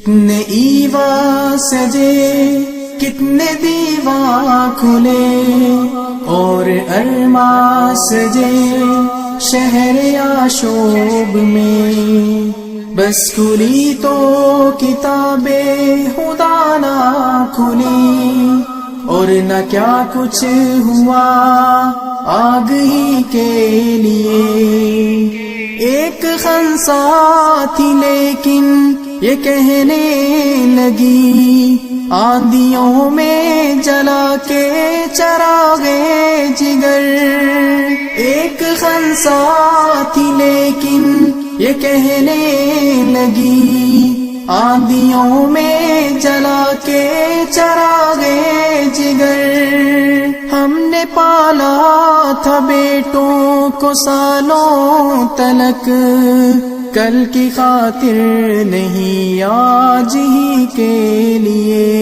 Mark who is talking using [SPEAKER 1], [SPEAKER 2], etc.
[SPEAKER 1] کتنے ایوا سجے کتنے دیوا کھلے اور ارما سجے شہر آشوب میں، بس کھلی تو کتاب خدا نہ کھلی، اور نہ کیا کچھ ہوا آگ ہی کے لیے۔ ایک خنسا تھی لیکن یہ کہنے لگی، آندھیوں میں جلا کے چراغے جگر۔ ایک خنسا تھی لیکن یہ کہنے لگی، آندھیوں میں جلا کے چراغے جگر۔ ہم نے پالا تھا بیٹوں کو سالوں تلک، کل کی خاطر نہیں آج ہی کے لیے۔